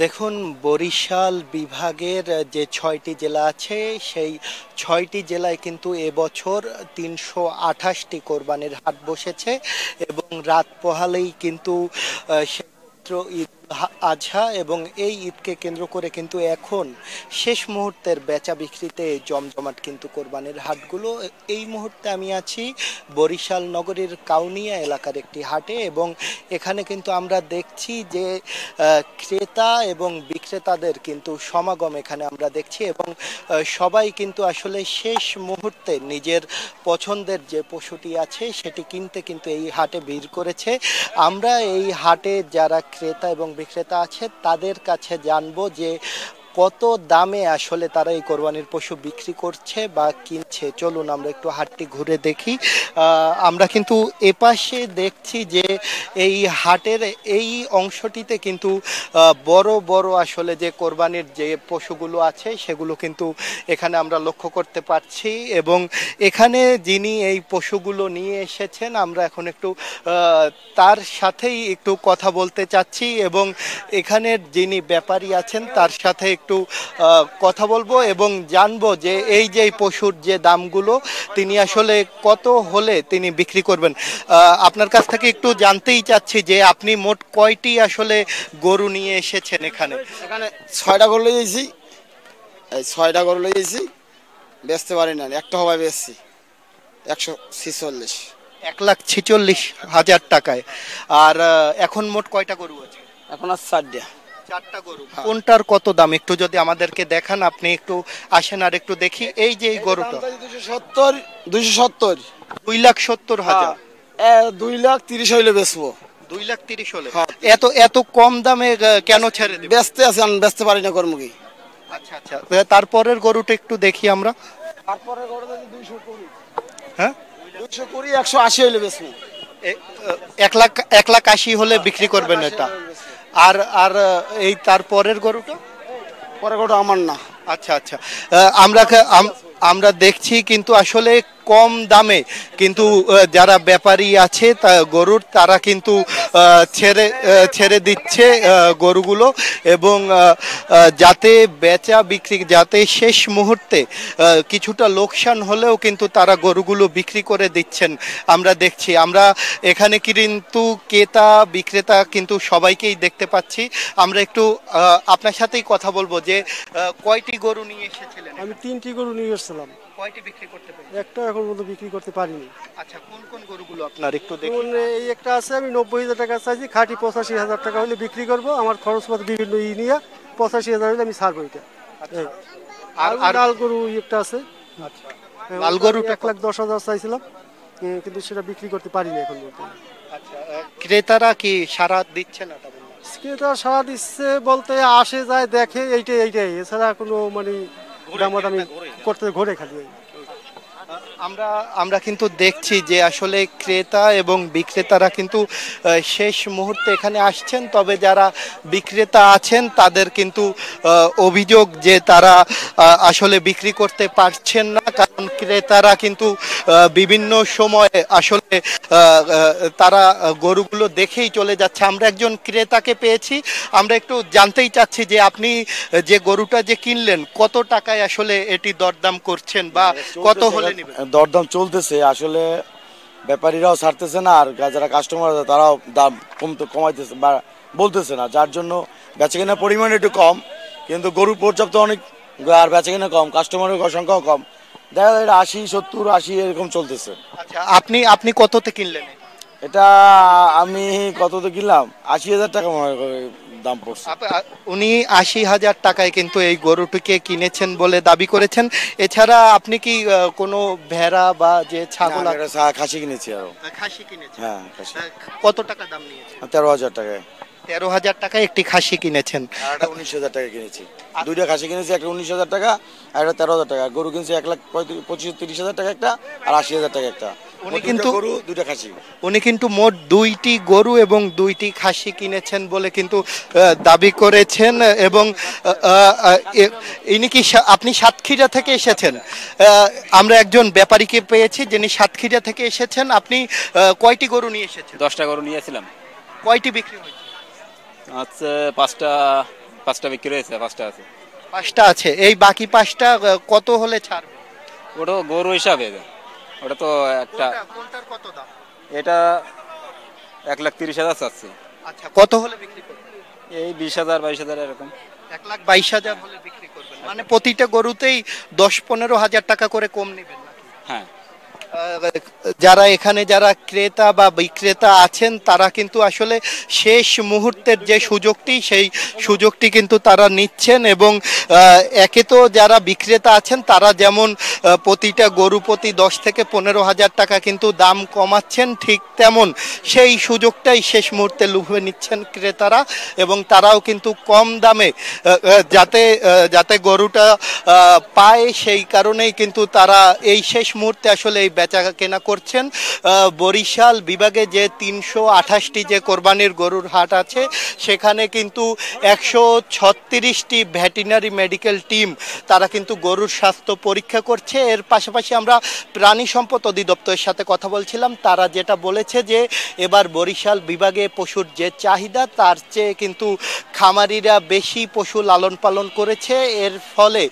দেখুন, বরিশাল বিভাগের যে ৬টি জেলা আছে সেই ৬টি জেলায় কিন্তু এবছর ৩২৮টি কোরবানির হাট বসেছে এবং রাত পোহালেই কিন্তু সেই পবিত্র ঈদ আজহা এবং এই ঈদকে কেন্দ্র করে কিন্তু এখন শেষ মুহূর্তের বেচা বিক্রিতে জমজমাট কিন্তু কোরবানির হাটগুলো। এই মুহূর্তে আমি আছি বরিশাল নগরীর কাউনিয়া এলাকার একটি হাটে এবং এখানে কিন্তু আমরা দেখছি যে ক্রেতা এবং বিক্রেতাদের কিন্তু সমাগম এখানে আমরা দেখছি এবং সবাই কিন্তু আসলে শেষ মুহূর্তে নিজের পছন্দের যে পশুটি আছে সেটি কিনতে কিন্তু এই হাটে ভিড় করেছে। আমরা এই হাটে যারা ক্রেতা এবং বিক্রেতা আছে তাদের কাছে জানবো যে কত দামে আসলে তারা এই কোরবানির পশু বিক্রি করছে বা কিনছে। চলুন আমরা একটু হাটটি ঘুরে দেখি। আমরা কিন্তু এপাশে দেখছি যে এই হাটের এই অংশটিতে কিন্তু বড় বড় আসলে যে কোরবানির যে পশুগুলো আছে সেগুলো কিন্তু এখানে আমরা লক্ষ্য করতে পারছি এবং এখানে যিনি এই পশুগুলো নিয়ে এসেছেন আমরা এখন একটু তার সাথেই একটু কথা বলতে চাচ্ছি এবং এখানের যিনি ব্যাপারী আছেন তার সাথে একটু কথা বলবো এবং জানবো যে এই যে পশুর যে দামগুলো তিনি আসলে কত হলে তিনি বিক্রি করবেন। আপনার কাছ থেকে একটু জানতেই চাচ্ছি যে আপনি মোট কয়টি আসলে গরু নিয়ে এসেছেন এখানে? এখানে 6টা গরু লইয়েছি, এই 6টা গরু লইয়েছি, বেচতে পারি না, একটা হবাই বেচছি 146। 1,46,000 টাকায়। আর এখন মোট কয়টা গরু আছে? এখন আর 4টা। 4টা গরু। কোনটার কত দাম একটু যদি আমাদেরকে দেখান, আপনি একটু আসেন আর একটু দেখি। এই যে এই গরুটা 270, 270, 2,70,000। 2,30,000 হইলে বেচবো। 2,30,000 হলে হ্যাঁ। এত এত কম দামে কেন ছেড়ে দেবেন? বেচতে আছে, আমি বেচতে পারি না কর্মকি। আচ্ছা আচ্ছা, তারপরের গরুটা একটু দেখি আমরা। তারপরে গরু যদি 200 করি, হ্যাঁ 200 করি 180 হইলে বেচবো। 1,80,000 হলে বিক্রি করবেন এটা। আর আর এই তারপরের গরুটা? পরে গরুটা আমার না। আচ্ছা আচ্ছা, আমরা আমরা দেখছি কিন্তু আসলে কম দামে কিন্তু যারা ব্যাপারী আছে গরুর তারা কিন্তু ছেড়ে দিচ্ছে গরুগুলো এবং যাতে বেচা বিক্রি যাতে শেষ মুহূর্তে কিছুটা লোকসান হলেও কিন্তু তারা গরুগুলো বিক্রি করে দিচ্ছেন আমরা দেখছি। আমরা এখানে কিন্তু ক্রেতা বিক্রেতা কিন্তু সবাইকেই দেখতে পাচ্ছি। আমরা একটু আপনার সাথেই কথা বলবো যে কয়টি গরু নিয়ে এসেছিলেন? আমি 3টি গরু নিয়ে এসেছিলাম, কয়টি বিক্রি করতে পেরেছেন? একটা এখন পর্যন্ত বিক্রি করতে পারিনি। আচ্ছা, কোন কোন গরুগুলো আপনার একটু দেখুন। যেমন এই একটা আছে, আমি 90,000 টাকা চাইছি, খাঁটি 85,000 টাকা হলে বিক্রি করব। আমার খরচপাতি বিভিন্ন নিয়ে 85,000 হলে আমি ছাড়বো এটা। আর লাল গরু একটা আছে, আচ্ছা, লাল গরুটা 1,10,000 চাইছিলাম, কিন্তু সেটা বিক্রি করতে পারিনি এখন পর্যন্ত। আচ্ছা, ক্রেতারা কি সাড়া দিচ্ছে না? ক্রেতা সারা দিচ্ছে বলতে আসে যায় দেখে, এইটাই, এছাড়া কোনো মানে দামাদামি করতে ঘোরে খালি। আমরা আমরা কিন্তু দেখছি যে আসলে ক্রেতা এবং বিক্রেতারা কিন্তু শেষ মুহূর্তে এখানে আসছেন, তবে যারা বিক্রেতা আছেন তাদের কিন্তু অভিযোগ যে তারা আসলে বিক্রি করতে পারছেন না, কারণ ক্রেতারা কিন্তু বিভিন্ন সময় আসলে তারা গরুগুলো দেখেই চলে যাচ্ছে। আমরা একজন ক্রেতাকে পেয়েছি, আমরা একটু জানতেই চাচ্ছি যে আপনি যে গরুটা যে কিনলেন কত টাকায় আসলে এটি দরদাম করছেন বা কত হলে নেবেন? দরদাম চলতেছে, আসলে ব্যাপারীরাও ছাড়তেছে না, আর যারা কাস্টমার আছে তারাও দাম কমাইতেছে বা বলতেছে না, যার জন্য বেচাকেনার পরিমাণ একটু কম, কিন্তু গরু পর্যাপ্ত অনেক, আর বেচাকেনা কম, কাস্টমারের সংখ্যাও কম। দেখা যায় 80, 70, 80 এরকম চলতেছে। আচ্ছা, আপনি আপনি কততে কিনলেন এটা? আমি কততে কিনলাম, 80,000 টাকা মনে করে দাম পড়ছে। উনি 80,000 টাকায় কিন্তু এই গরুটিকে কিনেছেন বলে দাবি করেছেন। এছাড়া আপনি কি কোনো ভেড়া বা যে ছাগল খাসি কিনেছি আরো। খাসি কিনেছেন? হ্যাঁ, খাসি। কত টাকা দাম নিয়েছেন? 13,000 টাকায়। 13,000 টাকায় একটি খাসি কিনেছেন। আর একটা 19,000 টাকা কিনেছি। দুইটা খাসি কিনেছি, একটা 19,000 টাকা আর একটা 13,000 টাকা। গরু কিনছি 1,25,000-30,000 টাকা একটা, আর 80,000 টাকা একটা। উনি কিন্তু গরু, দুইটা খাসি। উনি কিন্তু মোট 2টি গরু এবং 2টি খাসি কিনেছেন বলে কিন্তু দাবি করেছেন এবং ইনি কি আপনি সাতক্ষীরা থেকে এসেছেন? আমরা একজন ব্যাপারীকে পেয়েছি যিনি সাতক্ষীরা থেকে এসেছেন। আপনি কয়টি গরু নিয়ে এসেছেন? 10টা গরু নিয়েছিলাম। কয়টি বিক্রি হয়েছে? আচ্ছা, 5টা 5টা বিক্রি হয়েছে, 5টা আছে। 5টা আছে, এই বাকি 5টা কত হলে ছাড়বে? ওটা গরু হিসাবে, ওটা তো একটা, কোনটার কত দাম? এটা 1,30,000 চাচ্ছি। আচ্ছা, কত হলে বিক্রি করবেন? এই 20,000 22,000 এরকম। 1,22,000 হলে বিক্রি করবেন, মানে প্রতিটা গরুতেই 10-15 হাজার টাকা করে কম নেবেন নাকি? হ্যাঁ। যারা এখানে যারা ক্রেতা বা বিক্রেতা আছেন তারা কিন্তু আসলে শেষ মুহূর্তের যে সুযোগটি সেই সুযোগটি কিন্তু তারা নিচ্ছেন, এবং একে তো যারা বিক্রেতা আছেন তারা যেমন প্রতিটা গরু প্রতি 10 থেকে 15 হাজার টাকা কিন্তু দাম কমাচ্ছেন, ঠিক তেমন সেই সুযোগটাই শেষ মুহূর্তে লুফে নিচ্ছেন ক্রেতারা, এবং তারাও কিন্তু কম দামে যাতে গরুটা পায় সেই কারণেই কিন্তু তারা এই শেষ মুহূর্তে আসলে এই বেচা কেনা করছেন। বরিশাল বিভাগে যে 328টি যে কোরবানির গরুর হাট আছে সেখানে কিন্তু 136টি ভেটেরিনারি মেডিকেল টিম তারা কিন্তু গরুর স্বাস্থ্য পরীক্ষা করছে। এর পাশাপাশি আমরা প্রাণী সম্পদ অধিদপ্তরের সাথে কথা বলছিলাম, তারা যেটা বলেছে যে এবার বরিশাল বিভাগে পশুর যে চাহিদা তার চেয়ে কিন্তু খামারিরা বেশি পশু লালন পালন করেছে, এর ফলে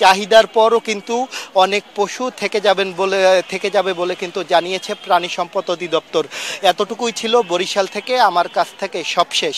চাহিদার পরও কিন্তু অনেক পশু থেকে যাবে বলে কিন্তু জানিয়েছে প্রাণী সম্পদ অধিদপ্তর। এতটুকুই ছিল বরিশাল থেকে, আমার কাছ থেকে সবশেষ।